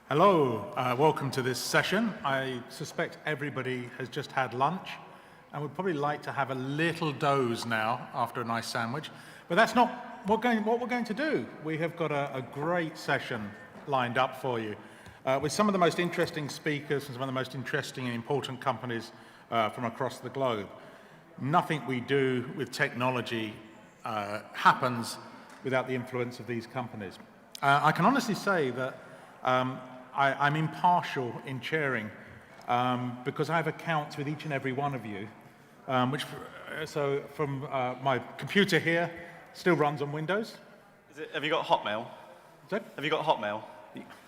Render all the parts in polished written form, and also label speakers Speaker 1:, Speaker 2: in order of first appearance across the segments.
Speaker 1: Hello, welcome to this session. I suspect everybody has just had lunch and would probably like to have a little doze now after a nice sandwich, but that's not what we're going to do. We have got a great session lined up for you with some of the most interesting speakers and some of the most interesting and important companies from across the globe. Nothing we do with technology happens without the influence of these companies. I can honestly say that I'm impartial in chairing because I have accounts with each and every one of you, so from my computer here still runs on Windows.
Speaker 2: Have you got Hotmail? Have you got Hotmail?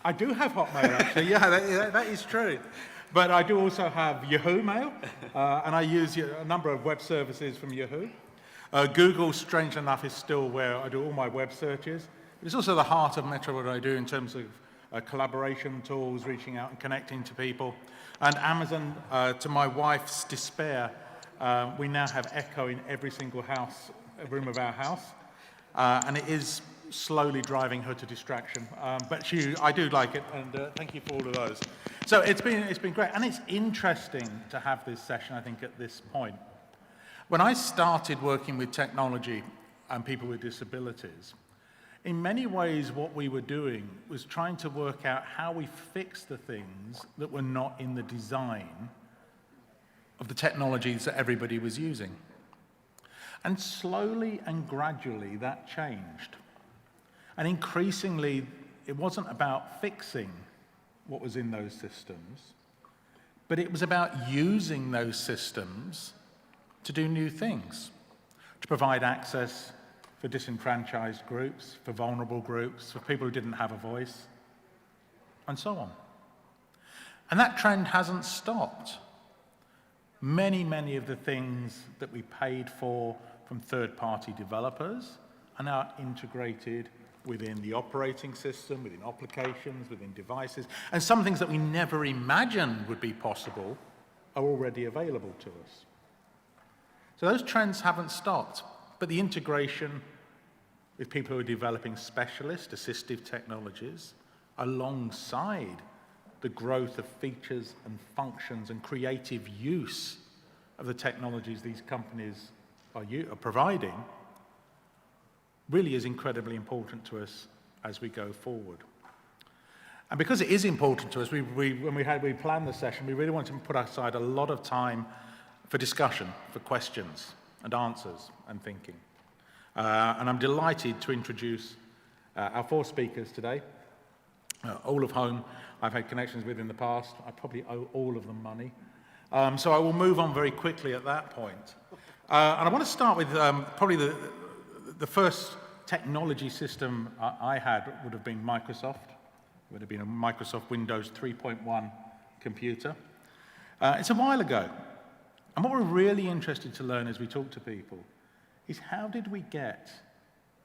Speaker 1: I do have Hotmail, actually. Yeah, that is true. But I do also have Yahoo Mail, and I use a number of web services from Yahoo. Google, strange enough, is still where I do all my web searches. It's also the heart of much of what I do in terms of collaboration tools, reaching out and connecting to people. And Amazon, to my wife's despair, we now have Echo in every single room of our house. And it is slowly driving her to distraction. But I do like it, and thank you for all of those. So it's been great, and it's interesting to have this session, I think, at this point. When I started working with technology and people with disabilities, in many ways, what we were doing was trying to work out how we fix the things that were not in the design of the technologies that everybody was using. And slowly and gradually, that changed. And increasingly, it wasn't about fixing what was in those systems, but it was about using those systems to do new things, to provide access for disenfranchised groups, for vulnerable groups, for people who didn't have a voice, and so on. And that trend hasn't stopped. Many, many of the things that we paid for from third-party developers are now integrated within the operating system, within applications, within devices, and some things that we never imagined would be possible are already available to us. So those trends haven't stopped. But the integration with people who are developing specialist assistive technologies alongside the growth of features and functions and creative use of the technologies these companies are providing really is incredibly important to us as we go forward. And because it is important to us, when we planned the session, we really wanted to put aside a lot of time for discussion, for questions and answers and thinking. And I'm delighted to introduce our four speakers today, all of whom I've had connections with in the past. I probably owe all of them money. So I will move on very quickly at that point. And I want to start with probably the first technology system I had would have been Microsoft. It would have been a Microsoft Windows 3.1 computer. It's a while ago. And what we're really interested to learn as we talk to people is how did we get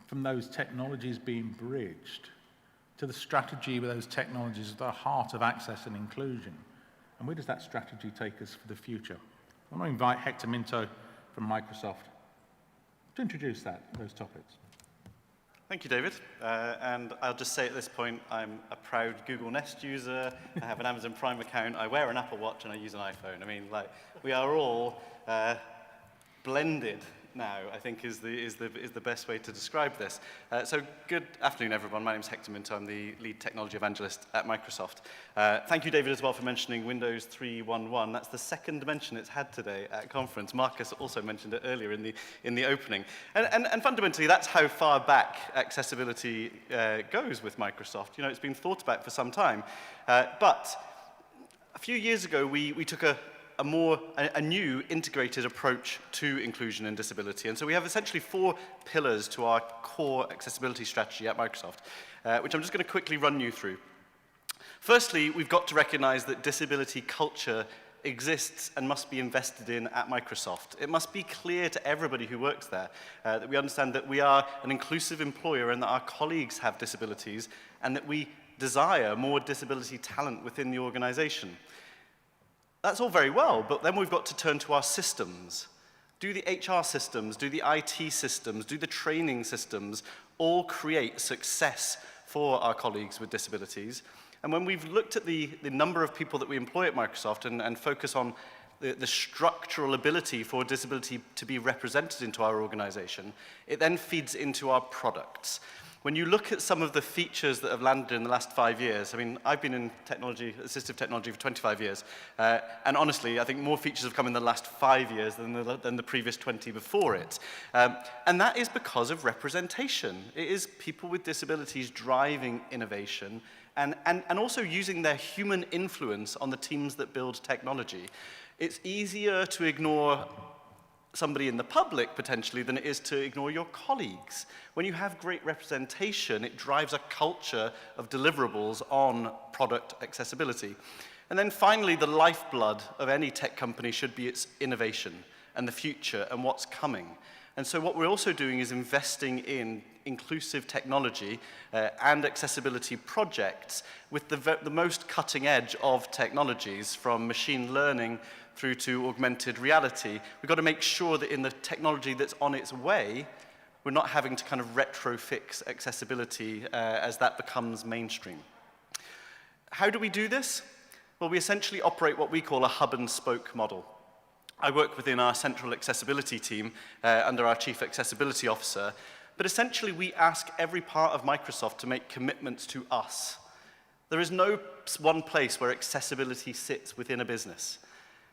Speaker 1: from those technologies being bridged to the strategy where those technologies are at the heart of access and inclusion? And where does that strategy take us for the future? I want to invite Hector Minto from Microsoft to introduce those topics.
Speaker 2: Thank you, David. And I'll just say at this point, I'm a proud Google Nest user. I have an Amazon Prime account. I wear an Apple Watch, and I use an iPhone. I mean, like, we are all blended now, I think is the best way to describe this. So good afternoon, everyone. My name is Hector Minto. I'm the lead technology evangelist at Microsoft. Thank you, David, as well, for mentioning Windows 3.1.1. That's the second mention it's had today at conference. Marcus also mentioned it earlier in the opening. And fundamentally, that's how far back accessibility goes with Microsoft. You know, it's been thought about for some time. But a few years ago, we took a new integrated approach to inclusion and disability. And so we have essentially four pillars to our core accessibility strategy at Microsoft, which I'm just going to quickly run you through. Firstly, we've got to recognize that disability culture exists and must be invested in at Microsoft. It must be clear to everybody who works there that we understand that we are an inclusive employer and that our colleagues have disabilities and that we desire more disability talent within the organization. That's all very well, but then we've got to turn to our systems. Do the HR systems, do the IT systems, do the training systems all create success for our colleagues with disabilities? And when we've looked at the number of people that we employ at Microsoft and focus on the structural ability for disability to be represented into our organization, it then feeds into our products. When you look at some of the features that have landed in the last 5 years, I mean, I've been in technology, assistive technology for 25 years, and honestly, I think more features have come in the last 5 years than the previous 20 before it. And that is because of representation. It is people with disabilities driving innovation and also using their human influence on the teams that build technology. It's easier to ignore somebody in the public, potentially, than it is to ignore your colleagues. When you have great representation, it drives a culture of deliverables on product accessibility. And then finally, the lifeblood of any tech company should be its innovation and the future and what's coming. And so what we're also doing is investing in inclusive technology and accessibility projects with the most cutting edge of technologies, from machine learning through to augmented reality. We've got to make sure that in the technology that's on its way, we're not having to kind of retrofix accessibility as that becomes mainstream. How do we do this? Well, we essentially operate what we call a hub and spoke model. I work within our central accessibility team under our Chief Accessibility Officer, but essentially we ask every part of Microsoft to make commitments to us. There is no one place where accessibility sits within a business.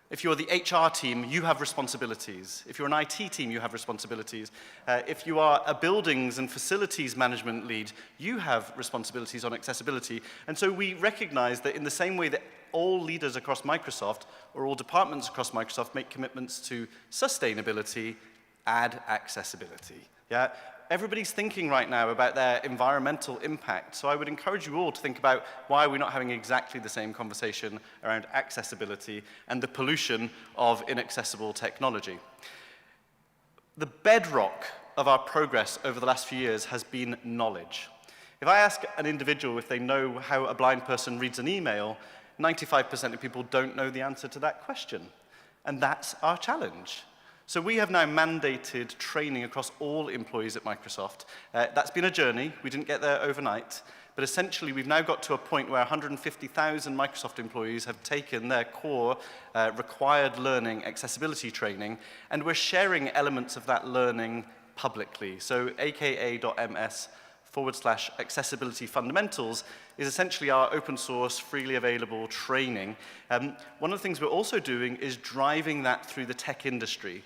Speaker 2: If you're the HR team, you have responsibilities. If you're an IT team, you have responsibilities. If you are a buildings and facilities management lead, you have responsibilities on accessibility. And so we recognize that in the same way that all leaders across Microsoft, or all departments across Microsoft, make commitments to sustainability, add accessibility. Yeah? Everybody's thinking right now about their environmental impact, so I would encourage you all to think about why we're not having exactly the same conversation around accessibility and the pollution of inaccessible technology. The bedrock of our progress over the last few years has been knowledge. If I ask an individual if they know how a blind person reads an email, 95% of people don't know the answer to that question. And that's our challenge. So we have now mandated training across all employees at Microsoft. That's been a journey. We didn't get there overnight. But essentially, we've now got to a point where 150,000 Microsoft employees have taken their core required learning accessibility training, and we're sharing elements of that learning publicly. So aka.ms/accessibility fundamentals is essentially our open source, freely available training. One of the things we're also doing is driving that through the tech industry.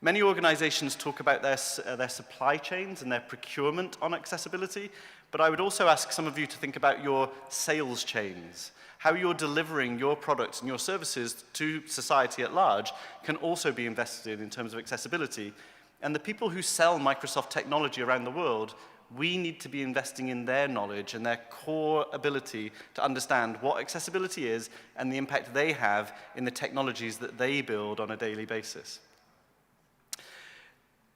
Speaker 2: Many organizations talk about their supply chains and their procurement on accessibility, but I would also ask some of you to think about your sales chains. How you're delivering your products and your services to society at large can also be invested in terms of accessibility. And the people who sell Microsoft technology around the world, we need to be investing in their knowledge and their core ability to understand what accessibility is and the impact they have in the technologies that they build on a daily basis.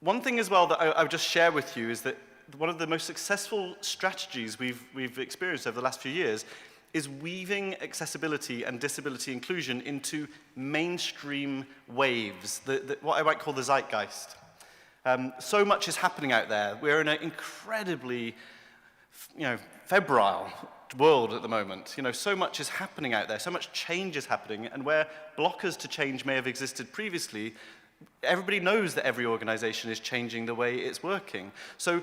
Speaker 2: One thing as well that I would just share with you is that one of the most successful strategies we've experienced over the last few years is weaving accessibility and disability inclusion into mainstream waves, what I might call the zeitgeist. So much is happening out there. We're in an incredibly, febrile world at the moment. So much is happening out there. So much change is happening, and where blockers to change may have existed previously, everybody knows that every organization is changing the way it's working. So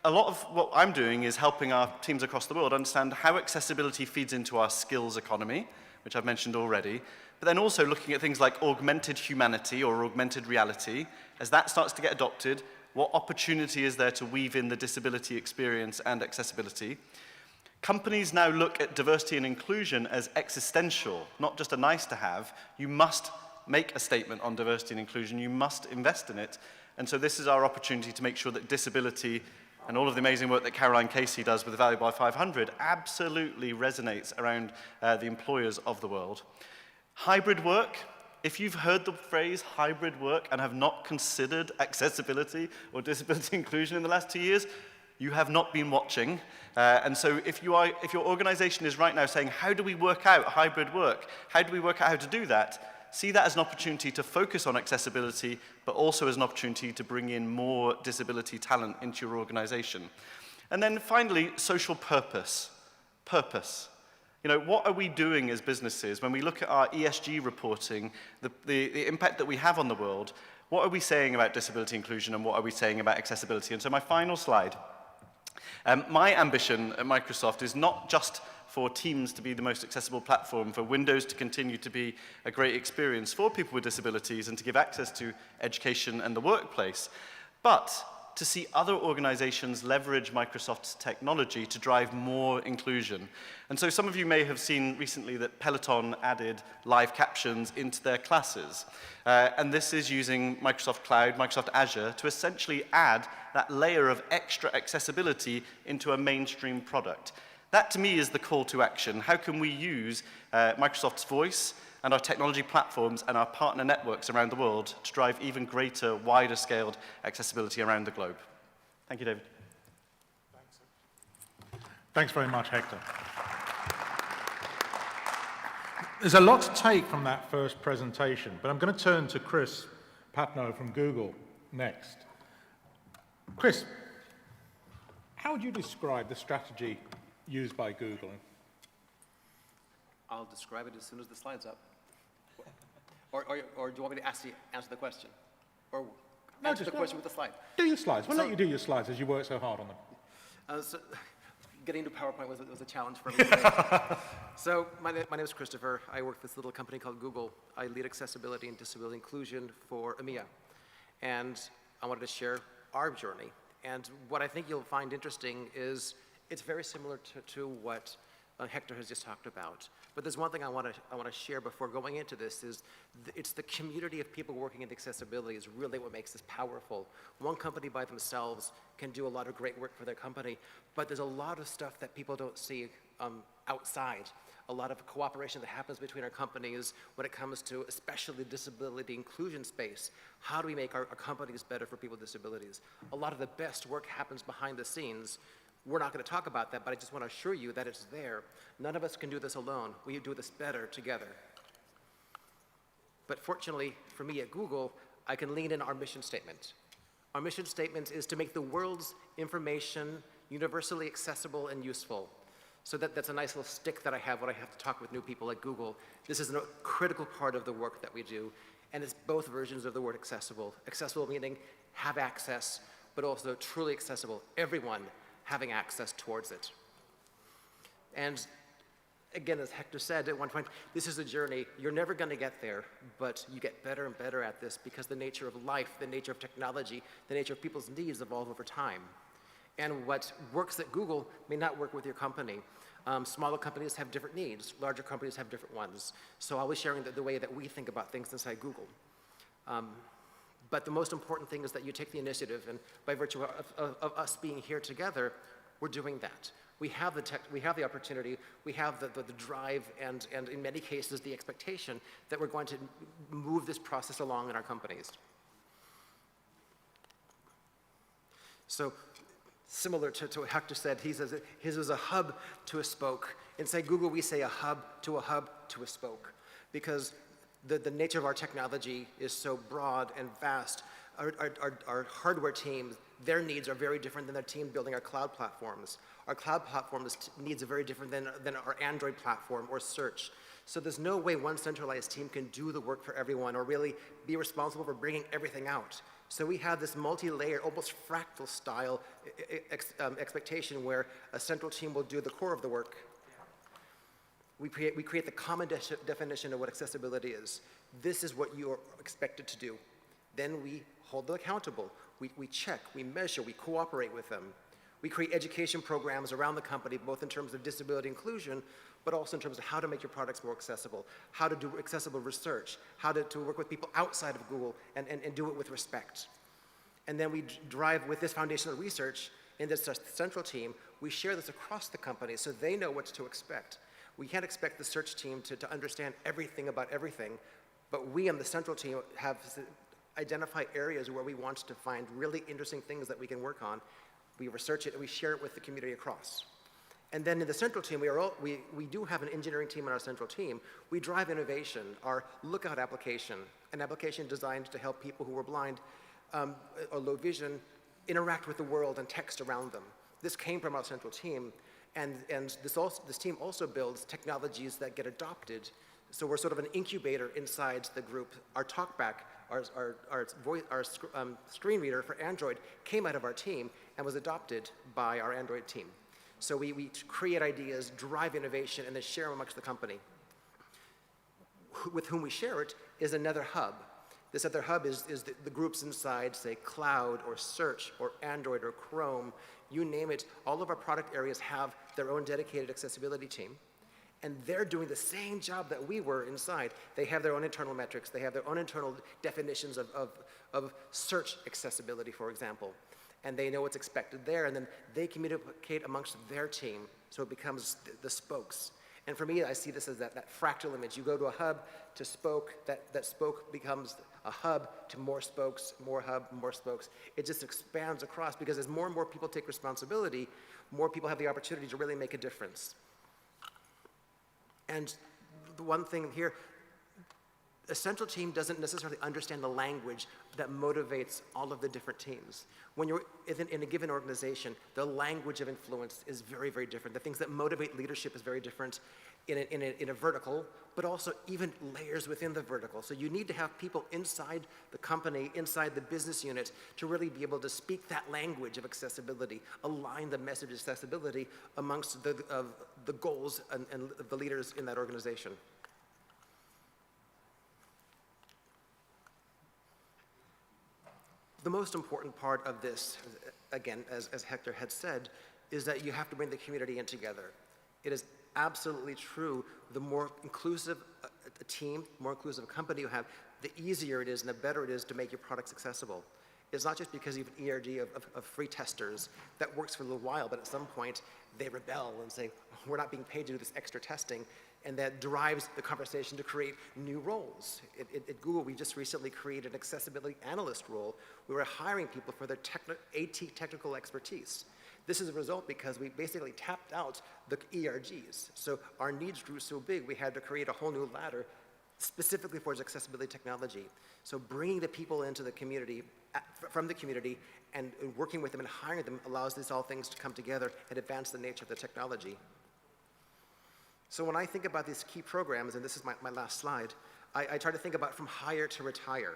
Speaker 2: a lot of what I'm doing is helping our teams across the world understand how accessibility feeds into our skills economy, which I've mentioned already, but then also looking at things like augmented humanity or augmented reality. As that starts to get adopted, what opportunity is there to weave in the disability experience and accessibility? Companies now look at diversity and inclusion as existential, not just a nice to have. You must make a statement on diversity and inclusion. You must invest in it. And so this is our opportunity to make sure that disability and all of the amazing work that Caroline Casey does with the Value by 500 absolutely resonates around the employers of the world. Hybrid work. If you've heard the phrase hybrid work and have not considered accessibility or disability inclusion in the last 2 years, you have not been watching. And so if your organization is right now saying, how do we work out hybrid work? How do we work out how to do that? See that as an opportunity to focus on accessibility, but also as an opportunity to bring in more disability talent into your organization. And then finally, social purpose. Purpose. You know, what are we doing as businesses when we look at our ESG reporting, the impact that we have on the world? What are we saying about disability inclusion and what are we saying about accessibility? And so my final slide. My ambition at Microsoft is not just for Teams to be the most accessible platform, for Windows to continue to be a great experience for people with disabilities and to give access to education and the workplace, but to see other organizations leverage Microsoft's technology to drive more inclusion. And so some of you may have seen recently that Peloton added live captions into their classes. And this is using Microsoft Cloud, Microsoft Azure, to essentially add that layer of extra accessibility into a mainstream product. That, to me, is the call to action. How can we use Microsoft's voice and our technology platforms and our partner networks around the world to drive even greater, wider-scaled accessibility around the globe? Thank you, David.
Speaker 1: Thanks very much, Hector. There's a lot to take from that first presentation, but I'm going to turn to Chris Patnoe from Google next. Chris, how would you describe the strategy used by Google?
Speaker 3: I'll describe it as soon as the slide's up. Or do you want me to answer the question? Or answer the question with the slide?
Speaker 1: Do your slides. We'll let you do your slides as you work so hard on them.
Speaker 3: So getting to PowerPoint was a challenge for me today. So my name is Christopher. I work for this little company called Google. I lead accessibility and disability inclusion for EMEA. And I wanted to share our journey. And what I think you'll find interesting is it's very similar to what Hector has just talked about. But there's one thing I want to share before going into this is it's the community of people working in accessibility is really what makes this powerful. One company by themselves can do a lot of great work for their company, but there's a lot of stuff that people don't see outside. A lot of cooperation that happens between our companies when it comes to especially disability inclusion space. How do we make our companies better for people with disabilities? A lot of the best work happens behind the scenes. We're not going to talk about that, but I just want to assure you that it's there. None of us can do this alone. We do this better together. But fortunately for me at Google, I can lean in our mission statement. Our mission statement is to make the world's information universally accessible and useful. So that's a nice little stick that I have when I have to talk with new people at Google. This is a critical part of the work that we do, and it's both versions of the word accessible. Accessible meaning have access, but also truly accessible. Everyone having access towards it. And again, as Hector said at one point, this is a journey. You're never going to get there, but you get better and better at this because the nature of life, the nature of technology, the nature of people's needs evolve over time. And what works at Google may not work with your company. Smaller companies have different needs. Larger companies have different ones. So I'll be sharing the way that we think about things inside Google. But the most important thing is that you take the initiative, and by virtue of us being here together, we're doing that. We have the opportunity, we have the drive, and in many cases, the expectation that we're going to move this process along in our companies. So, similar to what Hector said, he says his was a hub to a spoke. Inside Google, we say a hub to a spoke, because the nature of our technology is so broad and vast. Our hardware teams, their needs are very different than their team building our cloud platforms. Our cloud platforms needs are very different than our Android platform or search. So there's no way one centralized team can do the work for everyone or really be responsible for bringing everything out. So we have this multi-layered, almost fractal style expectation where a central team will do the core of the work. We create the common definition of what accessibility is. This is what you are expected to do. Then we hold them accountable. We check, we measure, we cooperate with them. We create education programs around the company, both in terms of disability inclusion, but also in terms of how to make your products more accessible, how to do accessible research, how to work with people outside of Google and do it with respect. And then we drive with this foundational research in this central team. We share this across the company so they know what to expect. We can't expect the search team to understand everything about everything, but we on the central team have identified areas where we want to find really interesting things that we can work on. We research it and we share it with the community across. And then in the central team, we do have an engineering team in our central team. We drive innovation, our Lookout application, an application designed to help people who are blind or low vision interact with the world and text around them. This came from our central team. And this team also builds technologies that get adopted. So we're sort of an incubator inside the group. Our TalkBack, our screen reader for Android came out of our team and was adopted by our Android team. So we create ideas, drive innovation, and then share them amongst the company. With whom we share it is another hub. This other hub is the groups inside, say, cloud or search or Android or Chrome, you name it. All of our product areas have their own dedicated accessibility team. And they're doing the same job that we were inside. They have their own internal metrics. They have their own internal definitions of search accessibility, for example. And they know what's expected there, and then they communicate amongst their team, so it becomes the spokes. And for me, I see this as that fractal image. You go to a hub to spoke, that spoke becomes a hub to more spokes, more hub, more spokes. It just expands across, because as more and more people take responsibility, more people have the opportunity to really make a difference. And the one thing here, a central team doesn't necessarily understand the language that motivates all of the different teams. When you're in a given organization, the language of influence is very, very different. The things that motivate leadership is very different in a vertical, but also even layers within the vertical. So you need to have people inside the company, inside the business unit, to really be able to speak that language of accessibility, align the message of accessibility amongst the goals and the leaders in that organization. The most important part of this, again, as Hector had said, is that you have to bring the community in together. It is absolutely true, the more inclusive a team, more inclusive a company you have, the easier it is and the better it is to make your products accessible. It's not just because you have an ERG of free testers that works for a little while, but at some point they rebel and say, we're not being paid to do this extra testing, and that drives the conversation to create new roles. At Google, we just recently created an accessibility analyst role. We were hiring people for their AT technical expertise. This is a result because we basically tapped out the ERGs. So our needs grew so big, we had to create a whole new ladder specifically for accessibility technology. So bringing the people into the community, from the community, and working with them and hiring them allows these all things to come together and advance the nature of the technology. So when I think about these key programs, and this is my last slide, I try to think about from hire to retire.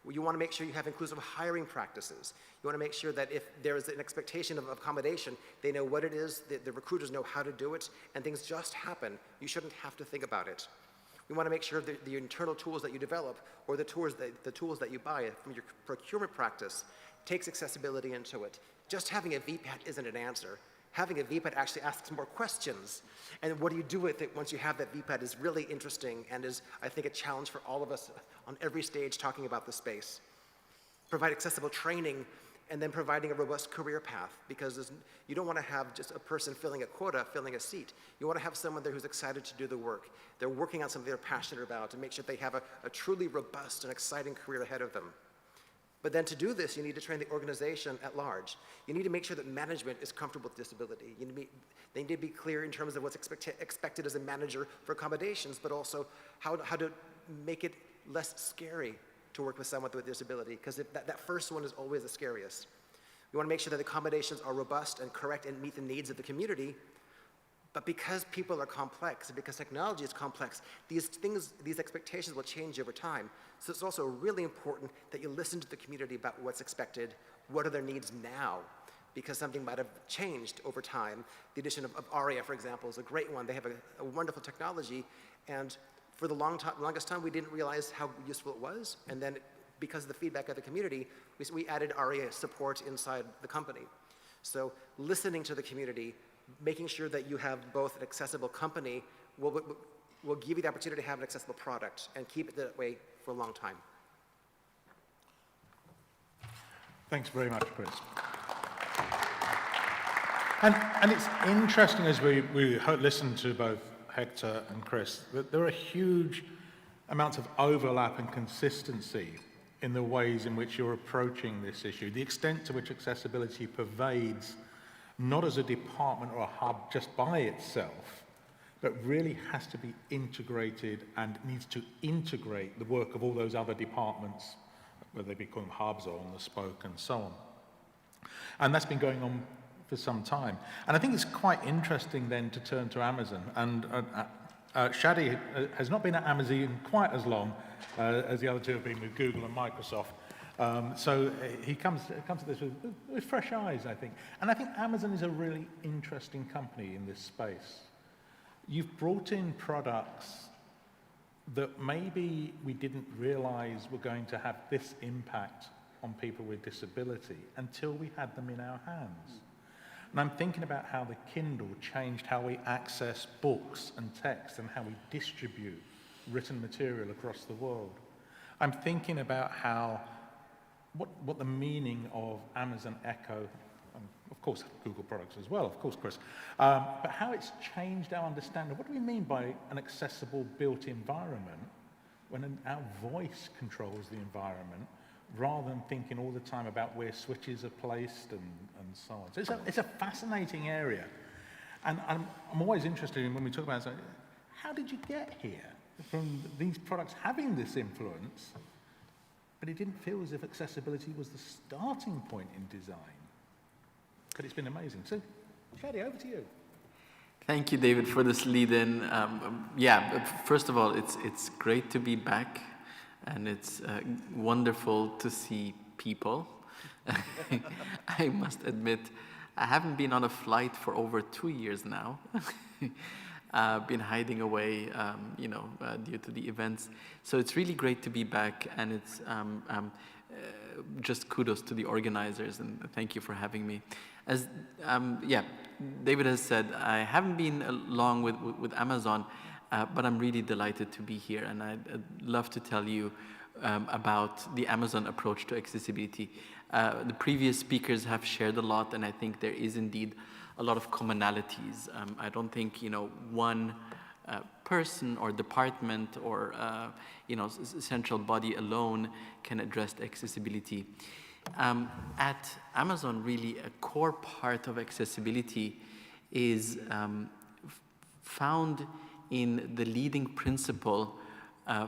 Speaker 3: You want to make sure you have inclusive hiring practices. You want to make sure that if there is an expectation of accommodation, they know what it is, the recruiters know how to do it, and things just happen. You shouldn't have to think about it. We want to make sure that the internal tools that you develop or the tools that you buy from your procurement practice takes accessibility into it. Just having a VPAT isn't an answer. Having a VPAT actually asks more questions. And what do you do with it once you have that VPAT is really interesting and is, I think, a challenge for all of us on every stage talking about the space. Provide accessible training and then providing a robust career path, because you don't want to have just a person filling a quota, filling a seat. You want to have someone there who's excited to do the work. They're working on something they're passionate about and make sure they have a truly robust and exciting career ahead of them. But then to do this, you need to train the organization at large. You need to make sure that management is comfortable with disability. They need to be clear in terms of what's expected as a manager for accommodations, but also how to make it less scary to work with someone with a disability, because that first one is always the scariest. You want to make sure that the accommodations are robust and correct and meet the needs of the community, but because people are complex and because technology is complex, these expectations will change over time. So it's also really important that you listen to the community about what's expected, what are their needs now, because something might have changed over time. The addition of ARIA, for example, is a great one. They have a wonderful technology, and for the longest time, we didn't realize how useful it was, and then because of the feedback of the community, we added ARIA support inside the company. So listening to the community, making sure that you have both an accessible company will give you the opportunity to have an accessible product and keep it that way for a long time.
Speaker 1: Thanks very much, Chris. And it's interesting as we listen to both Hector and Chris, that there are huge amounts of overlap and consistency in the ways in which you're approaching this issue. The extent to which accessibility pervades, not as a department or a hub just by itself, but really has to be integrated and needs to integrate the work of all those other departments, whether they be called hubs or on the spoke and so on. And that's been going on for some time. And I think it's quite interesting then to turn to Amazon. And Shadi has not been at Amazon quite as long as the other two have been with Google and Microsoft. So he comes at this with fresh eyes, I think. And I think Amazon is a really interesting company in this space. You've brought in products that maybe we didn't realize were going to have this impact on people with disability until we had them in our hands. And I'm thinking about how the Kindle changed how we access books and text and how we distribute written material across the world. I'm thinking about how, what the meaning of Amazon Echo, and of course Google products as well, of course, Chris, but how it's changed our understanding. What do we mean by an accessible built environment when our voice controls the environment, rather than thinking all the time about where switches are placed and so on. So it's a fascinating area. And I'm always interested in when we talk about it, how did you get here from these products having this influence, but it didn't feel as if accessibility was the starting point in design. But it's been amazing. So, Shadi, over to you.
Speaker 4: Thank you, David, for this lead-in. Yeah, first of all, it's great to be back. And it's wonderful to see people. I must admit, I haven't been on a flight for over 2 years now. Been hiding away, due to the events. So it's really great to be back, and it's just kudos to the organizers, and thank you for having me. As David has said, I haven't been long with Amazon. But I'm really delighted to be here, and I'd love to tell you about the Amazon approach to accessibility. The previous speakers have shared a lot, and I think there is indeed a lot of commonalities. I don't think one person or department or central body alone can address accessibility. At Amazon, really, a core part of accessibility is found in the leading principle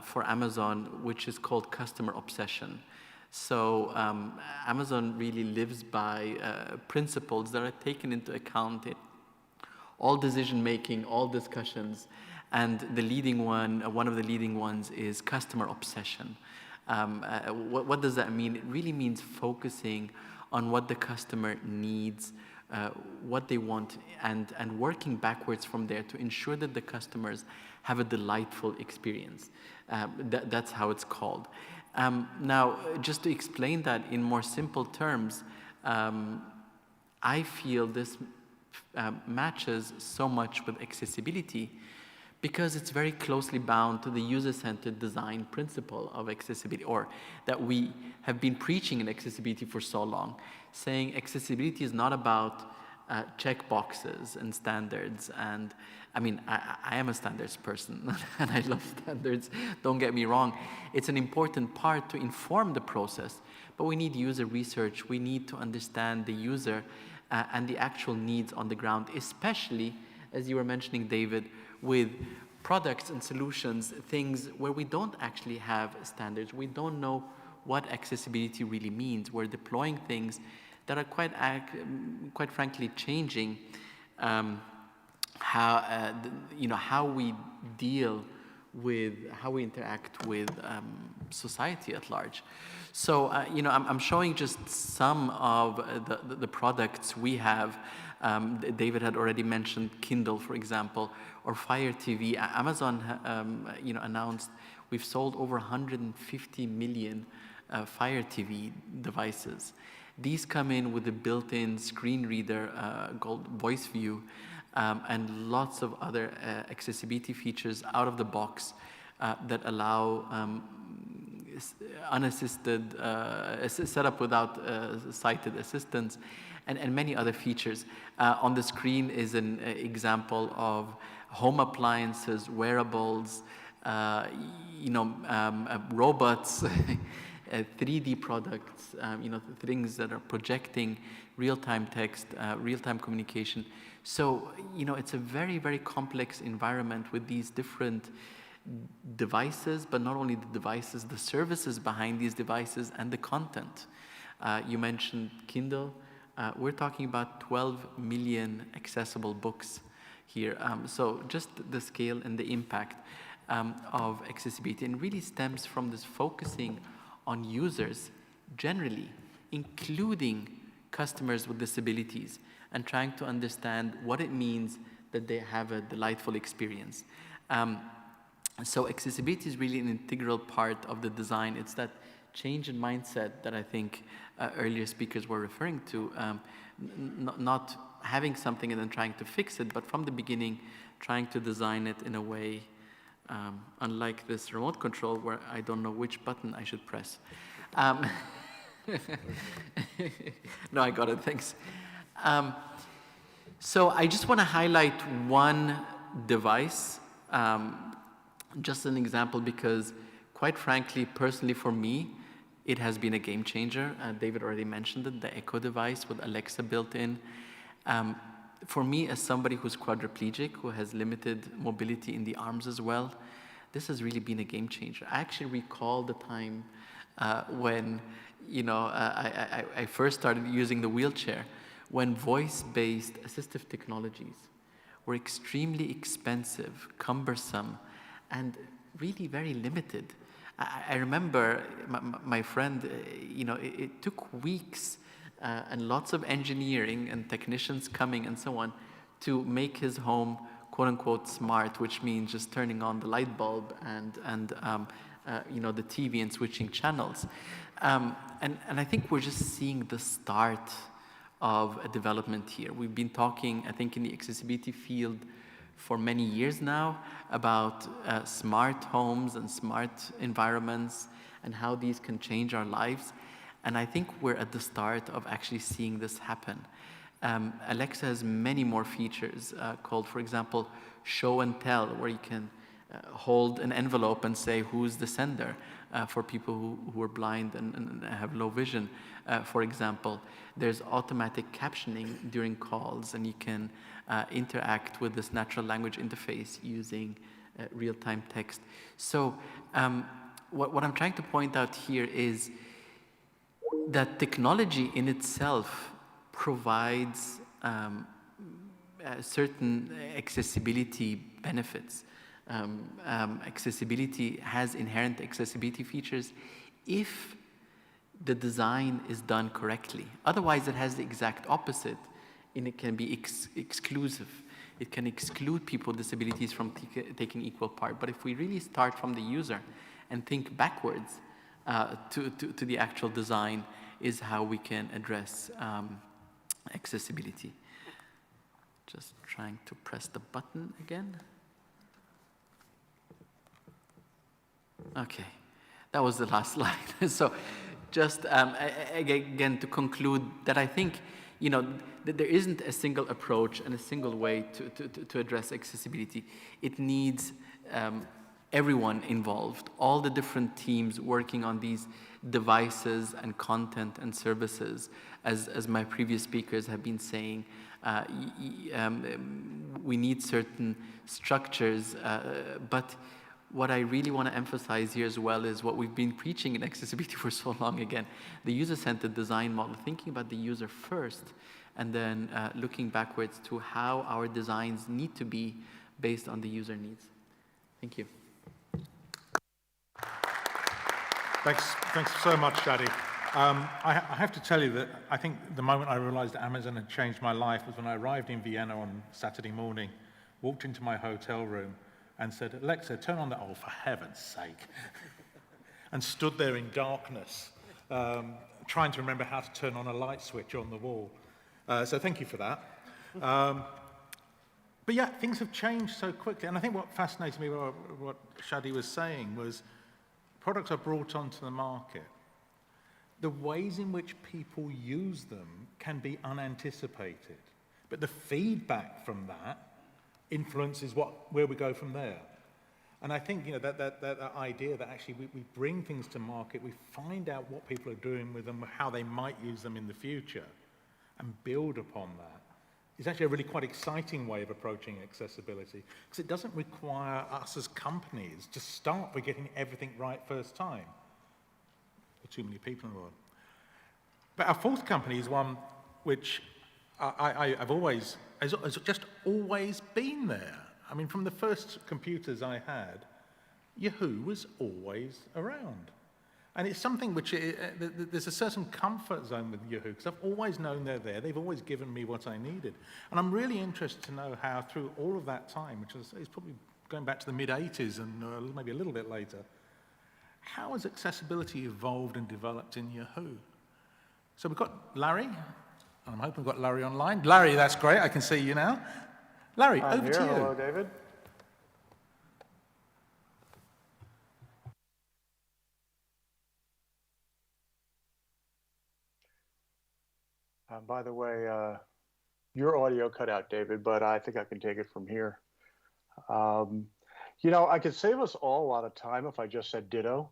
Speaker 4: for Amazon, which is called customer obsession. So Amazon really lives by principles that are taken into account in all decision-making, all discussions, and the leading one of the leading ones is customer obsession. What does that mean? It really means focusing on what the customer needs, what they want, and working backwards from there to ensure that the customers have a delightful experience. That's how it's called. Now, just to explain that in more simple terms, I feel this matches so much with accessibility because it's very closely bound to the user-centered design principle of accessibility, or that we have been preaching in accessibility for so long, saying accessibility is not about check boxes and standards. And I mean, I am a standards person and I love standards, don't get me wrong. It's an important part to inform the process, but we need user research. We need to understand the user and the actual needs on the ground, especially, as you were mentioning, David, with products and solutions, things where we don't actually have standards. We don't know what accessibility really means. We're deploying things that are quite frankly changing how we deal with, how we interact with society at large. So, I'm showing just some of the products we have. David had already mentioned Kindle, for example, or Fire TV. Amazon, announced we've sold over 150 million Fire TV devices. These come in with a built-in screen reader called Voice View, and lots of other accessibility features out of the box that allow unassisted, set up without sighted assistance, and many other features. On the screen is an example of home appliances, wearables, robots, 3D products, things that are projecting real-time text, real-time communication. So, it's a very, very complex environment with these different devices, but not only the devices, the services behind these devices and the content. You mentioned Kindle. we're talking about 12 million accessible books here. So just the scale and the impact of accessibility, and really stems from this focusing on users generally, including customers with disabilities, and trying to understand what it means that they have a delightful experience. So accessibility is really an integral part of the design. It's that change in mindset that I think earlier speakers were referring to, not having something and then trying to fix it, but from the beginning trying to design it in a way, unlike this remote control where I don't know which button I should press. No, I got it, thanks. So I just want to highlight one device, just an example, because quite frankly, personally for me, it has been a game changer. David already mentioned it, the Echo device with Alexa built in. For me, as somebody who's quadriplegic, who has limited mobility in the arms as well, this has really been a game changer. I actually recall the time when, I first started using the wheelchair, when voice-based assistive technologies were extremely expensive, cumbersome, and really very limited. I remember my friend, it took weeks and lots of engineering and technicians coming and so on to make his home quote unquote smart, which means just turning on the light bulb and the TV and switching channels. And I think we're just seeing the start of a development here. We've been talking, I think, in the accessibility field for many years now about smart homes and smart environments and how these can change our lives. And I think we're at the start of actually seeing this happen. Alexa has many more features called, for example, show and tell, where you can hold an envelope and say who's the sender for people who are blind and have low vision, for example. There's automatic captioning during calls, and you can interact with this natural language interface using real-time text. So what I'm trying to point out here is that technology in itself provides certain accessibility benefits. Accessibility has inherent accessibility features if the design is done correctly. Otherwise, it has the exact opposite, and it can be exclusive. It can exclude people with disabilities from taking equal part. But if we really start from the user and think backwards to the actual design, is how we can address accessibility. Just trying to press the button again. Okay, that was the last slide. So just again to conclude that I think, that there isn't a single approach and a single way to address accessibility. It needs everyone involved, all the different teams working on these devices and content and services. As my previous speakers have been saying, we need certain structures, but what I really want to emphasize here as well is what we've been preaching in accessibility for so long again, the user-centered design model, thinking about the user first, and then looking backwards to how our designs need to be based on the user needs. Thank you.
Speaker 1: Thanks so much, Shadi. I have to tell you that I think the moment I realized that Amazon had changed my life was when I arrived in Vienna on Saturday morning, walked into my hotel room, and said, Alexa, turn on the, oh, for heaven's sake, and stood there in darkness, trying to remember how to turn on a light switch on the wall. So thank you for that. But yeah, things have changed so quickly. And I think what fascinates me about what Shadi was saying was products are brought onto the market. The ways in which people use them can be unanticipated. But the feedback from that influences where we go from there. And I think that idea that actually we bring things to market, we find out what people are doing with them, how they might use them in the future, and build upon that is actually a really quite exciting way of approaching accessibility, because it doesn't require us as companies to start by getting everything right first time. There are too many people in the world. But our fourth company is one which I've always, has just always been there. I mean, from the first computers I had, Yahoo was always around. And it's something which, there's a certain comfort zone with Yahoo, because I've always known they're there. They've always given me what I needed. And I'm really interested to know how, through all of that time, which is probably going back to the mid-'80s and maybe a little bit later, how has accessibility evolved and developed in Yahoo? So we've got Larry, and I'm hoping we've got Larry online. Larry, that's great. I can see you now. Larry,
Speaker 5: I'm
Speaker 1: over
Speaker 5: here.
Speaker 1: to you.
Speaker 5: Hello, David. By the way, your audio cut out, David, but I think I can take it from here. You know, I could save us all a lot of time if I just said ditto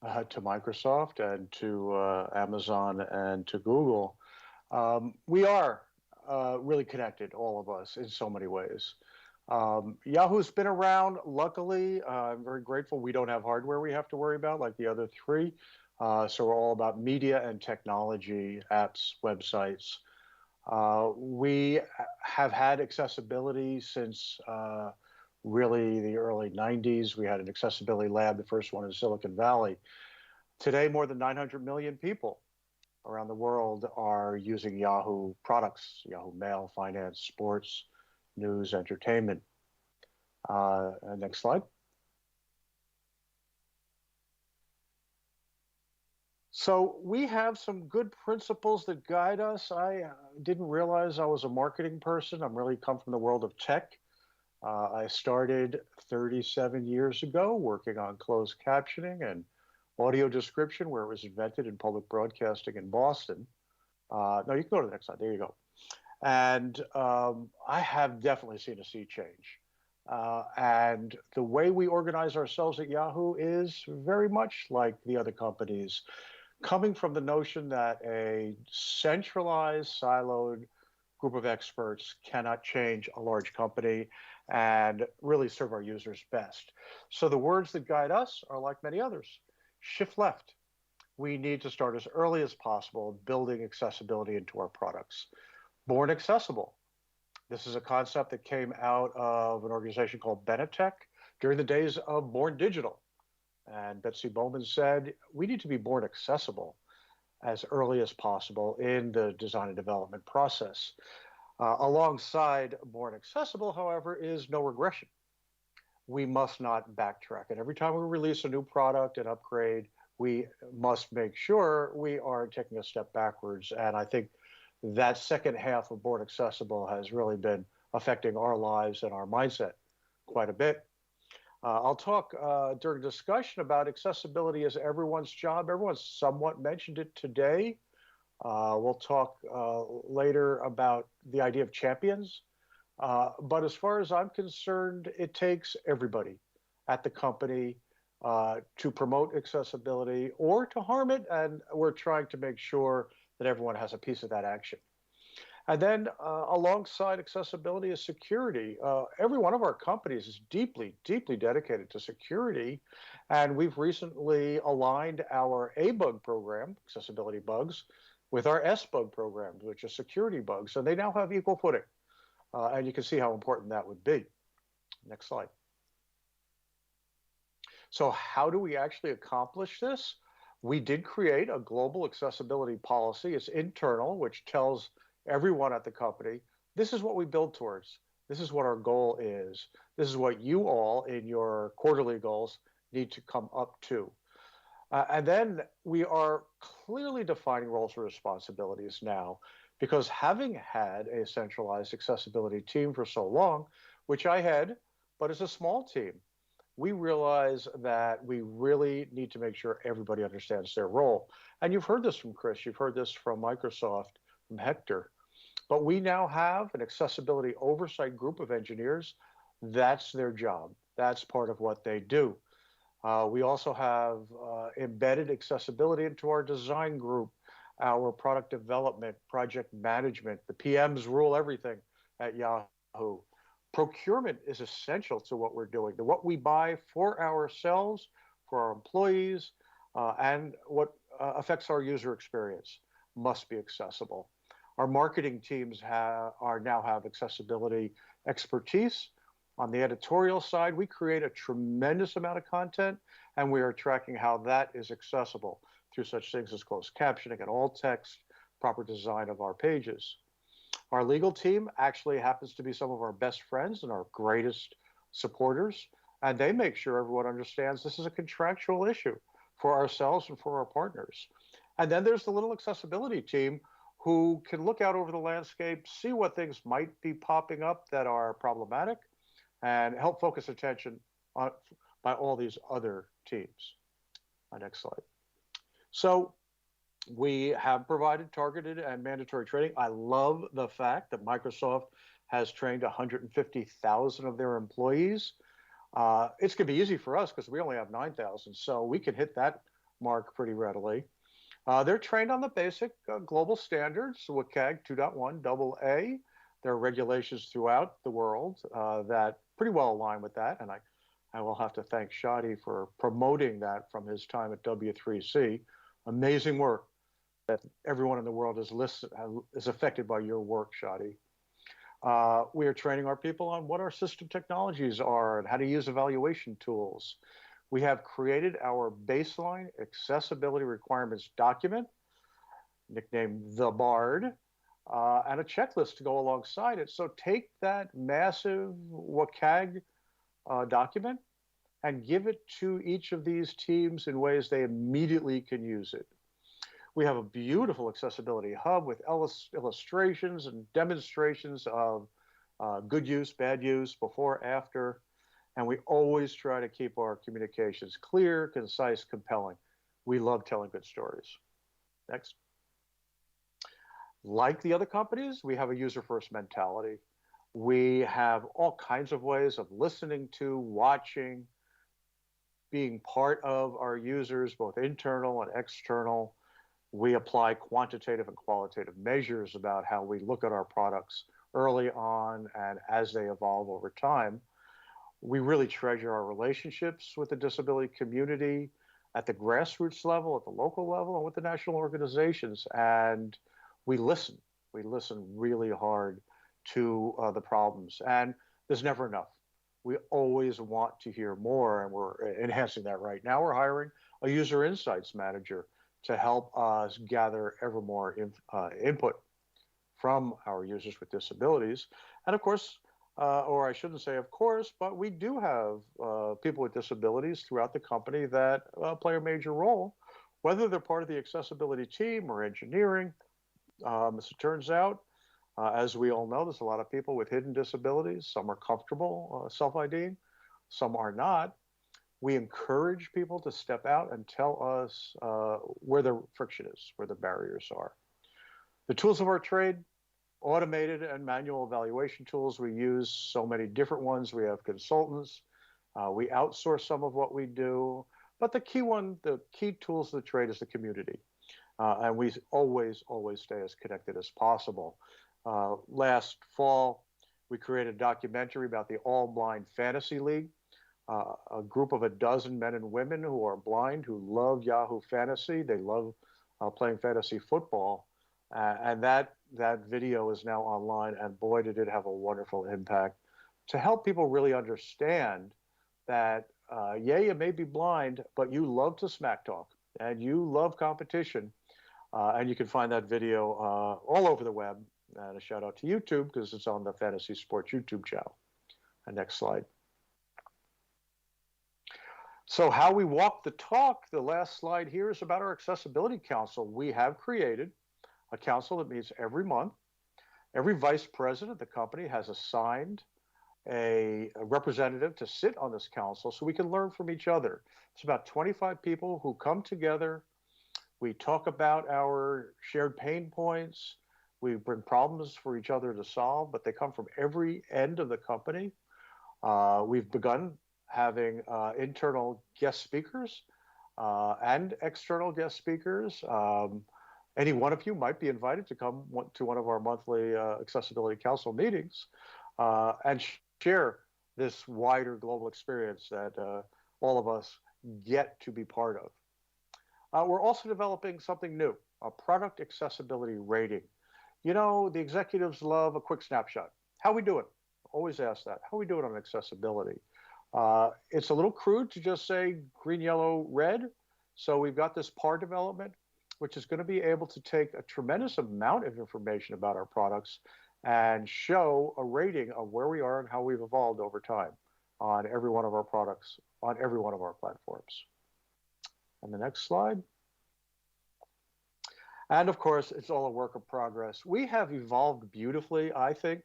Speaker 5: to Microsoft and to Amazon and to Google. We are really connected, all of us, in so many ways. Yahoo's been around. Luckily, I'm very grateful we don't have hardware we have to worry about like the other three. So we're all about media and technology, apps, websites. We have had accessibility since really the early 90s. We had an accessibility lab, the first one in Silicon Valley. Today, more than 900 million people around the world are using Yahoo products, Yahoo Mail, finance, sports, news, entertainment. Next slide. So we have some good principles that guide us. I didn't realize I was a marketing person. I'm really come from the world of tech. I started 37 years ago working on closed captioning and audio description, where it was invented in public broadcasting in Boston. No, you can go to the next slide. There you go. And I have definitely seen a sea change. And the way we organize ourselves at Yahoo is very much like the other companies, coming from the notion that a centralized, siloed group of experts cannot change a large company and really serve our users best. So the words that guide us are like many others. Shift left. We need to start as early as possible building accessibility into our products. Born accessible. This is a concept that came out of an organization called Benetech during the days of Born Digital. And Betsy Bowman said, we need to be born accessible as early as possible in the design and development process. Alongside born accessible, however, is no regression. We must not backtrack. And every time we release a new product and upgrade, we must make sure we are taking a step backwards. And I think that second half of born accessible has really been affecting our lives and our mindset quite a bit. I'll talk during discussion about accessibility as everyone's job. Everyone's somewhat mentioned it today. We'll talk later about the idea of champions. But as far as I'm concerned, it takes everybody at the company to promote accessibility or to harm it. And we're trying to make sure that everyone has a piece of that action. And then alongside accessibility is security. Every one of our companies is deeply, deeply dedicated to security. And we've recently aligned our A-bug program, accessibility bugs, with our S-bug program, which is security bugs. So they now have equal footing. And you can see how important that would be. Next slide. So how do we actually accomplish this? We did create a global accessibility policy. It's internal, which tells everyone at the company, this is what we build towards. This is what our goal is. This is what you all in your quarterly goals need to come up to. And then we are clearly defining roles and responsibilities now, because having had a centralized accessibility team for so long, which I had, but it's a small team, we realize that we really need to make sure everybody understands their role. And you've heard this from Chris, you've heard this from Microsoft, from Hector, but we now have an accessibility oversight group of engineers. That's their job. That's part of what they do. We also have embedded accessibility into our design group, our product development, project management. The PMs rule everything at Yahoo. Procurement is essential to what we're doing, to what we buy for ourselves, for our employees, and what affects our user experience must be accessible. Our marketing teams now have accessibility expertise. On the editorial side, we create a tremendous amount of content, and we are tracking how that is accessible through such things as closed captioning and alt text, proper design of our pages. Our legal team actually happens to be some of our best friends and our greatest supporters, and they make sure everyone understands this is a contractual issue for ourselves and for our partners. And then there's the little accessibility team who can look out over the landscape, see what things might be popping up that are problematic, and help focus attention on, by all these other teams. Next slide. So we have provided targeted and mandatory training. I love the fact that Microsoft has trained 150,000 of their employees. It's going to be easy for us because we only have 9,000, so we can hit that mark pretty readily. They're trained on the basic global standards, WCAG 2.1 AA. There are regulations throughout the world that pretty well align with that, and I will have to thank Shadi for promoting that from his time at W3C. Amazing work that everyone in the world is affected by your work, Shadi. We are training our people on what our system technologies are and how to use evaluation tools. We have created our baseline accessibility requirements document, nicknamed the BARD, and a checklist to go alongside it. So take that massive WCAG document and give it to each of these teams in ways they immediately can use it. We have a beautiful accessibility hub with illustrations and demonstrations of good use, bad use, before, after, and we always try to keep our communications clear, concise, compelling. We love telling good stories. Next. Like the other companies, we have a user-first mentality. We have all kinds of ways of listening to, watching, being part of our users, both internal and external. We apply quantitative and qualitative measures about how we look at our products early on and as they evolve over time. We really treasure our relationships with the disability community at the grassroots level, at the local level, and with the national organizations. And we listen. We listen really hard to the problems. And there's never enough. We always want to hear more, and we're enhancing that right now. We're hiring a user insights manager to help us gather ever more input from our users with disabilities. And of course, or I shouldn't say of course, but we do have people with disabilities throughout the company that play a major role, whether they're part of the accessibility team or engineering. As it turns out, as we all know, there's a lot of people with hidden disabilities. Some are comfortable self-IDing, some are not. We encourage people to step out and tell us where the friction is, where the barriers are. The tools of our trade, automated and manual evaluation tools. We use so many different ones. We have consultants. We outsource some of what we do. But the key tools of the trade is the community. And we always stay as connected as possible. Last fall, we created a documentary about the All Blind Fantasy League, a group of 12 men and women who are blind, who love Yahoo Fantasy. They love playing fantasy football. And that video is now online, and boy, did it have a wonderful impact to help people really understand that, yeah, you may be blind, but you love to smack talk, and you love competition. And you can find that video all over the web. And a shout out to YouTube because it's on the Fantasy Sports YouTube channel. And next slide. So how we walk the talk, the last slide here is about our Accessibility Council. We have created a council that meets every month. Every vice president of the company has assigned a representative to sit on this council so we can learn from each other. It's about 25 people who come together. We talk about our shared pain points. We bring problems for each other to solve, but they come from every end of the company. We've begun having internal guest speakers and external guest speakers. Any one of you might be invited to come to one of our monthly Accessibility Council meetings and share this wider global experience that all of us get to be part of. We're also developing something new, a product accessibility rating. You know, the executives love a quick snapshot. How we doing? Always ask that. How we doing on accessibility? It's a little crude to just say green, yellow, red. So we've got this PAR development, which is going to be able to take a tremendous amount of information about our products and show a rating of where we are and how we've evolved over time on every one of our products, on every one of our platforms. And the next slide. And of course, it's all a work of progress. We have evolved beautifully, I think,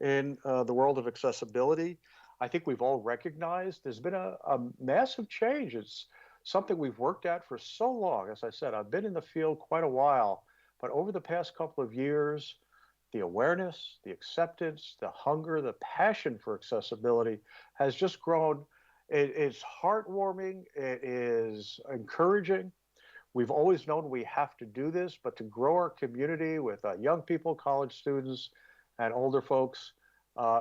Speaker 5: in the world of accessibility. I think we've all recognized there's been a massive change. It's something we've worked at for so long. As I said, I've been in the field quite a while, but over the past couple of years, the awareness, the acceptance, the hunger, the passion for accessibility has just grown. It's heartwarming. It is encouraging. We've always known we have to do this, but to grow our community with young people, college students, and older folks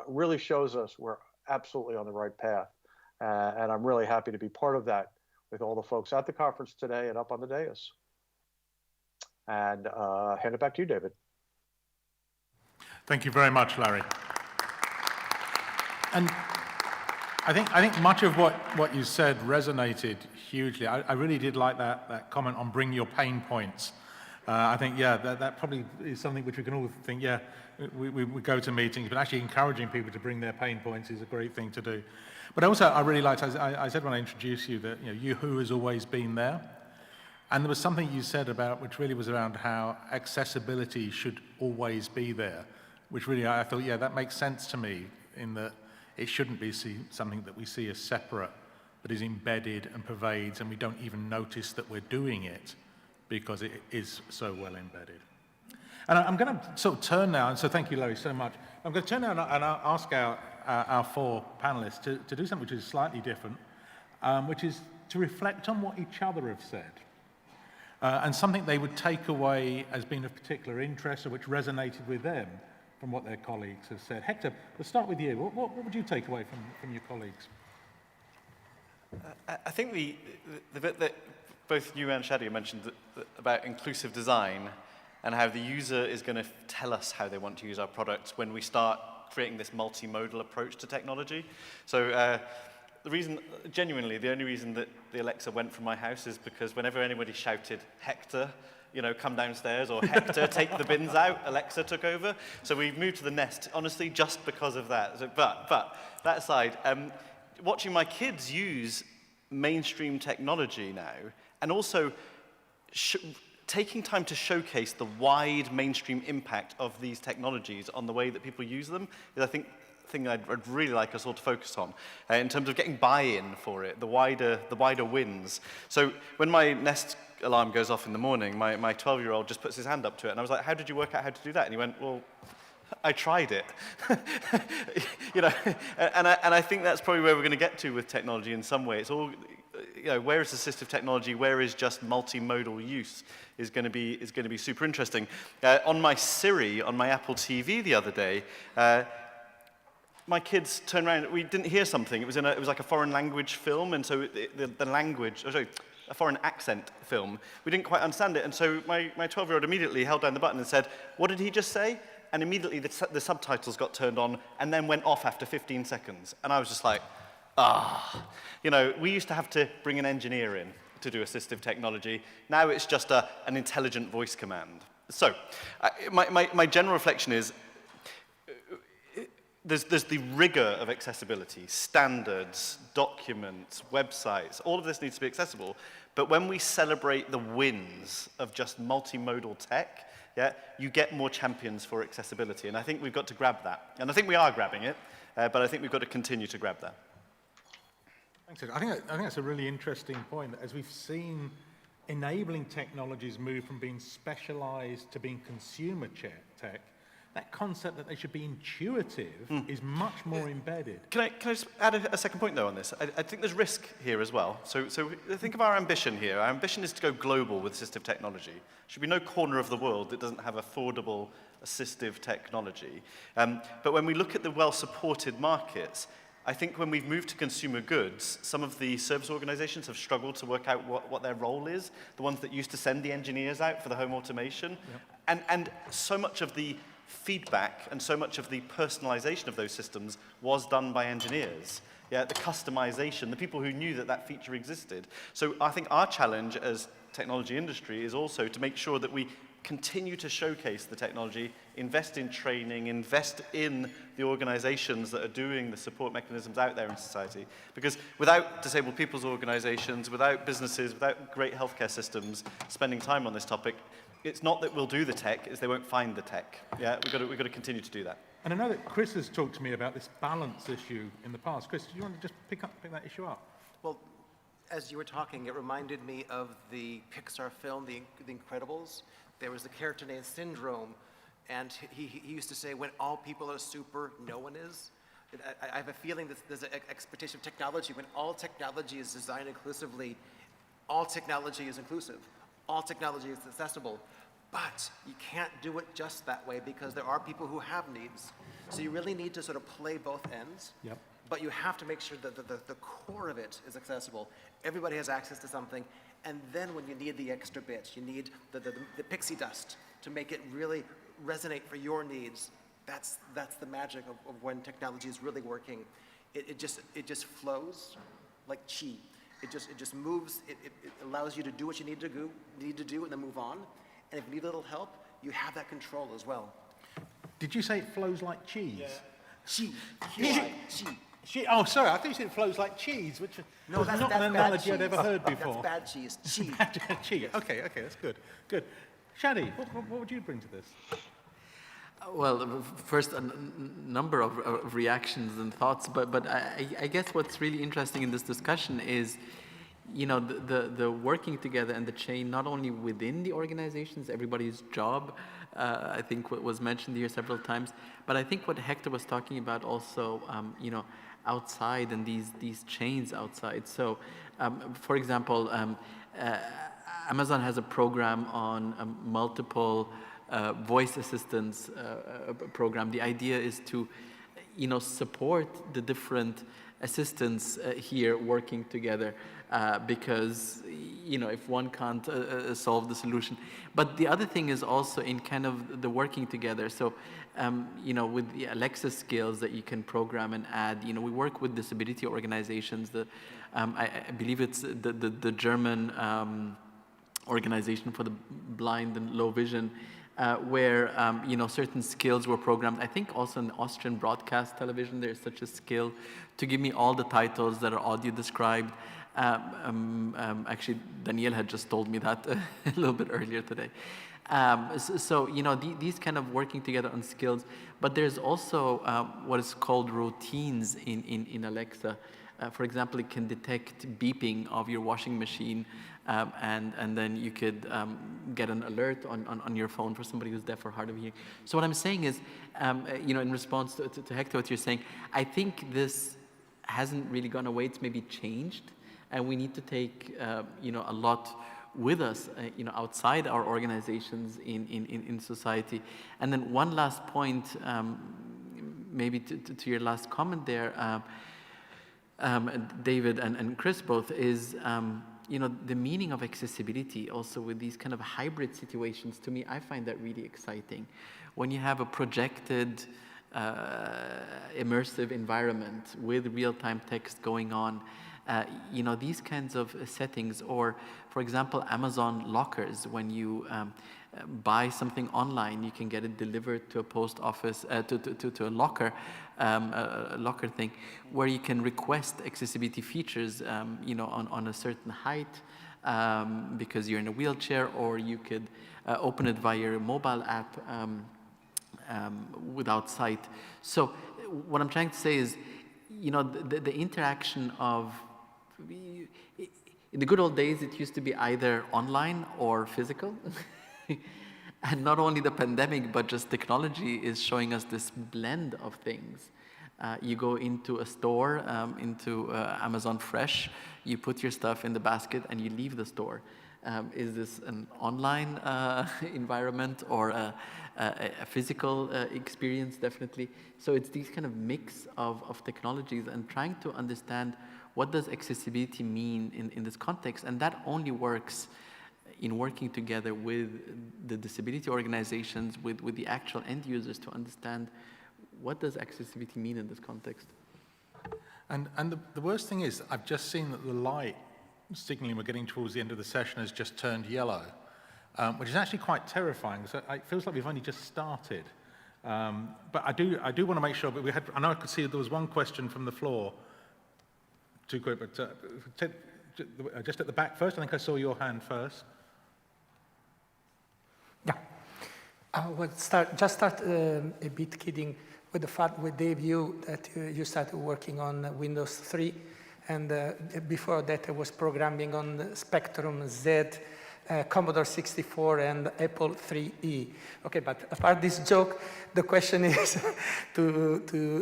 Speaker 5: really shows us we're absolutely on the right path. And I'm really happy to be part of that with all the folks at the conference today and up on the dais. And hand it back to you, David.
Speaker 1: Thank you very much, Larry. And I think much of what you said resonated hugely. I really did like that comment on bring your pain points. I think, yeah, that probably is something which we can all think, yeah, we go to meetings, but actually encouraging people to bring their pain points is a great thing to do. But also, I really liked, I said when I introduced you that, Yahoo has always been there. And there was something you said about, which really was around how accessibility should always be there, which really, I thought, yeah, that makes sense to me in that it shouldn't be something that we see as separate, but is embedded and pervades, and we don't even notice that we're doing it because it is so well embedded. And I'm going to sort of turn now, and so thank you, Larry, so much. I'm going to turn now and ask our four panelists to do something which is slightly different, which is to reflect on what each other have said. And something they would take away as being of particular interest or which resonated with them from what their colleagues have said. Hector, let's start with you. What would you take away from your colleagues?
Speaker 2: I think the bit that both you and Shadi mentioned about inclusive design and how the user is going to tell us how they want to use our products when we start creating this multimodal approach to technology. So genuinely, the only reason that the Alexa went from my house is because whenever anybody shouted, Hector, come downstairs, or Hector, take the bins out, Alexa took over. So we moved to the Nest, honestly, just because of that. So, but that aside, watching my kids use mainstream technology now, and also taking time to showcase the wide mainstream impact of these technologies on the way that people use them, is I think thing I'd really like us all to focus on in terms of getting buy-in for it, the wider wins. So when my Nest alarm goes off in the morning, my 12-year-old just puts his hand up to it, and I was like, how did you work out how to do that? And he went, well, I tried it. And I think that's probably where we're going to get to with technology in some way. It's all, where is assistive technology, where is just multimodal use is going to be super interesting. On my Siri, on my Apple TV the other day, my kids turned around, we didn't hear something. It was like a foreign language film, and so a foreign accent film. We didn't quite understand it, and so my 12-year-old immediately held down the button and said, what did he just say? And immediately the subtitles got turned on and then went off after 15 seconds. And I was just like, we used to have to bring an engineer in to do assistive technology. Now it's just an intelligent voice command. So my general reflection is, there's the rigor of accessibility, standards, documents, websites, all of this needs to be accessible. But when we celebrate the wins of just multimodal tech, you get more champions for accessibility. And I think we've got to grab that. And I think we are grabbing it, but I think we've got to continue to grab that.
Speaker 1: Thanks. I think that's a really interesting point. As we've seen enabling technologies move from being specialized to being consumer tech, that concept that they should be intuitive is much more embedded.
Speaker 2: Can I just add a second point, though, on this? I think there's risk here as well. So think of our ambition here. Our ambition is to go global with assistive technology. There should be no corner of the world that doesn't have affordable assistive technology. But when we look at the well-supported markets, I think when we've moved to consumer goods, some of the service organizations have struggled to work out what their role is, the ones that used to send the engineers out for the home automation. Yep. And so much of the feedback and so much of the personalization of those systems was done by engineers. Yeah, the customization, the people who knew that that feature existed. So I think our challenge as technology industry is also to make sure that we continue to showcase the technology, invest in training, invest in the organizations that are doing the support mechanisms out there in society. Because without disabled people's organizations, without businesses, without great healthcare systems spending time on this topic, it's not that we'll do the tech, it's they won't find the tech. Yeah, we've got to continue to do that.
Speaker 1: And I know that Chris has talked to me about this balance issue in the past. Chris, do you want to just pick that issue up?
Speaker 3: Well, as you were talking, it reminded me of the Pixar film, The Incredibles. There was a character named Syndrome, and he used to say, when all people are super, no one is. I have a feeling that there's an expectation of technology. When all technology is designed inclusively, all technology is inclusive. All technology is accessible. But you can't do it just that way because there are people who have needs. So you really need to sort of play both ends.
Speaker 1: Yep.
Speaker 3: But you have to make sure that the core of it is accessible. Everybody has access to something. And then when you need the extra bits, you need the pixie dust to make it really resonate for your needs. That's the magic of when technology is really working. It just flows like chi. It just moves. It allows you to do what you need to do and then move on. And if you need a little help, you have that control as well.
Speaker 1: Did you say it flows like cheese?
Speaker 3: Yeah.
Speaker 1: Chi. Oh, sorry, I think you said it flows like cheese, which
Speaker 3: No,
Speaker 1: was
Speaker 3: that's
Speaker 1: not an
Speaker 3: bad
Speaker 1: analogy I'd
Speaker 3: cheese.
Speaker 1: ever heard before.
Speaker 3: That's bad cheese. Cheese.
Speaker 1: Cheese. Okay, that's good. Good. Shadi, what would you bring to this?
Speaker 4: Well, first, a number of reactions and thoughts, but I guess what's really interesting in this discussion is, the working together and the chain, not only within the organizations, everybody's job, I think what was mentioned here several times, but I think what Hector was talking about also, outside and these chains outside. So, for example, Amazon has a program on multiple voice assistance program. The idea is to, support the different assistants here working together because, if one can't solve the solution. But the other thing is also in kind of the working together. So, with the Alexa skills that you can program and add, we work with disability organizations. I believe it's the German organization for the blind and low vision, where certain skills were programmed. I think also in Austrian broadcast television there's such a skill to give me all the titles that are audio described. Actually, Danielle had just told me that a little bit earlier today. So these kind of working together on skills, but there's also what is called routines in Alexa. For example, it can detect beeping of your washing machine, and then you could get an alert on your phone for somebody who's deaf or hard of hearing. So what I'm saying is, in response to Hector, what you're saying, I think this hasn't really gone away. It's maybe changed, and we need to take a lot with us, outside our organizations in society. And then one last point, maybe to your last comment there. David and Chris both, is the meaning of accessibility also with these kind of hybrid situations. To me, I find that really exciting. When you have a projected immersive environment with real-time text going on, these kinds of settings, or for example, Amazon lockers. When you buy something online, you can get it delivered to a post office, to a locker thing, where you can request accessibility features, on a certain height, because you're in a wheelchair, or you could open it via your mobile app without sight. So what I'm trying to say is, the interaction of, in the good old days, it used to be either online or physical. And not only the pandemic, but just technology is showing us this blend of things. You go into a store, into Amazon Fresh, you put your stuff in the basket and you leave the store. Is this an online environment or a physical experience? Definitely. So it's these kind of mix of technologies, and trying to understand what does accessibility mean in this context. And that only works in working together with the disability organizations, with the actual end users to understand what does accessibility mean in this context.
Speaker 1: And the worst thing is, I've just seen that the light signaling we're getting towards the end of the session has just turned yellow, which is actually quite terrifying. So it feels like we've only just started. But I do want to make sure, but I know I could see there was one question from the floor. Too quick, but just at the back first. I think I saw your hand first.
Speaker 6: Yeah. I would start a bit kidding with the fact with Dave, that you started working on Windows 3, and before that I was programming on Spectrum Z, Commodore 64, and Apple IIe. Okay, but apart this joke, the question is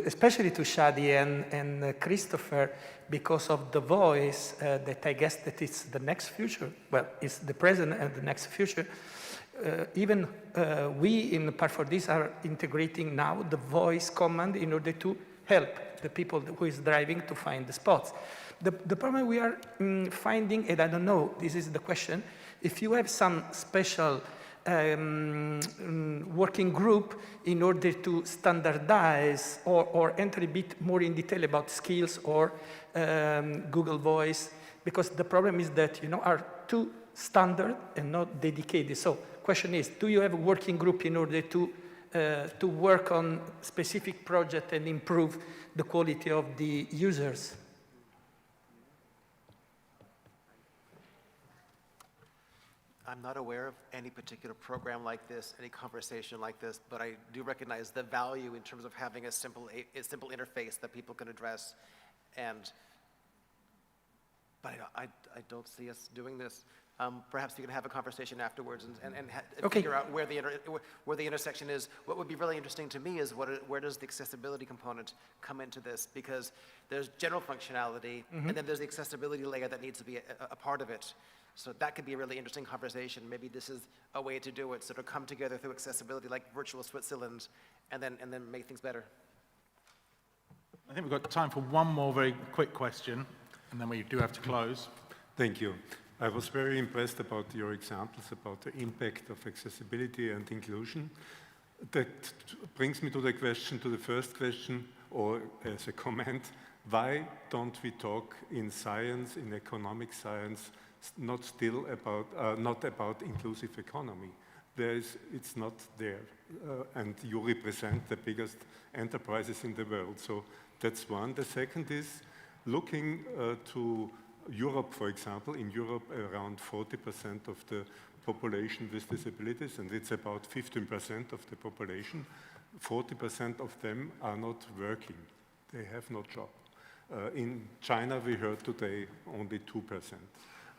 Speaker 6: especially to Shadi and Christopher, because of the voice that I guess that it's the next future. Well, it's the present and the next future. Even we in Part4This are integrating now the voice command in order to help the people who is driving to find the spots. The problem we are finding, and I don't know, this is the question, if you have some special working group in order to standardize or enter a bit more in detail about skills or Google Voice, because the problem is that, are too standard and not dedicated. So question is, do you have a working group in order to work on specific project and improve the quality of the users?
Speaker 3: I'm not aware of any particular program like this, any conversation like this, but I do recognize the value in terms of having a simple interface that people can address. But I don't see us doing this. Perhaps you can have a conversation afterwards and
Speaker 6: Okay.
Speaker 3: figure out where the intersection is. What would be really interesting to me is where does the accessibility component come into this? Because there's general functionality, and then there's the accessibility layer that needs to be a part of it. So that could be a really interesting conversation. Maybe this is a way to do it, sort of come together through accessibility like virtual Switzerland, and then make things better.
Speaker 1: I think we've got time for one more very quick question, and then we do have to close.
Speaker 7: Thank you. I was very impressed about your examples about the impact of accessibility and inclusion. That brings me to the first question, or as a comment, why don't we talk in science, in economic science, not about inclusive economy? It's not there, and you represent the biggest enterprises in the world. So that's one. The second is looking to Europe, for example. In Europe, around 40% of the population with disabilities, and it's about 15% of the population. 40% of them are not working. They have no job. In China, we heard today only 2%.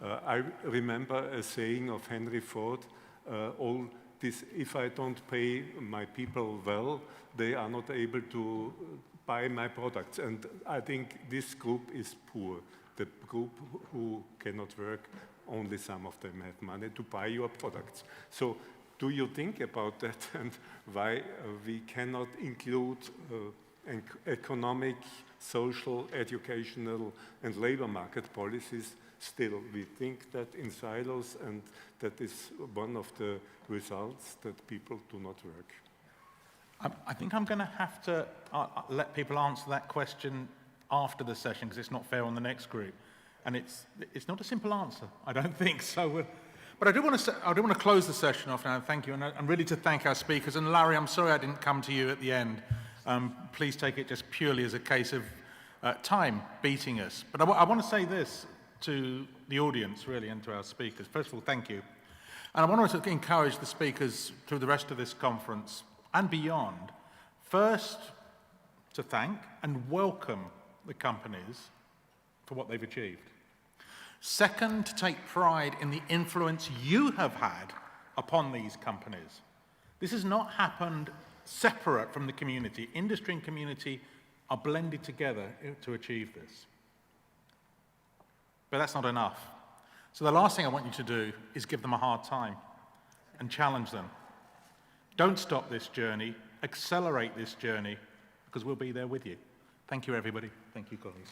Speaker 7: I remember a saying of Henry Ford, if I don't pay my people well, they are not able to buy my products. And I think this group is poor. The group who cannot work, only some of them have money to buy your products. So do you think about that and why we cannot include economic, social, educational, and labor market policies? Still, we think that in silos, and that is one of the results that people do not work.
Speaker 1: I think I'm going to have to let people answer that question after the session, because it's not fair on the next group. And it's not a simple answer, I don't think so. But I do want to close the session off now, thank you, and really to thank our speakers. And Larry, I'm sorry I didn't come to you at the end. Please take it just purely as a case of time beating us. But I want to say this to the audience, really, and to our speakers. First of all, thank you. And I want to encourage the speakers through the rest of this conference and beyond, first, to thank and welcome the companies for what they've achieved. Second, to take pride in the influence you have had upon these companies. This has not happened separate from the community. Industry and community are blended together to achieve this. But that's not enough. So the last thing I want you to do is give them a hard time and challenge them. Don't stop this journey, accelerate this journey, because we'll be there with you. Thank you, everybody. Thank you, colleagues.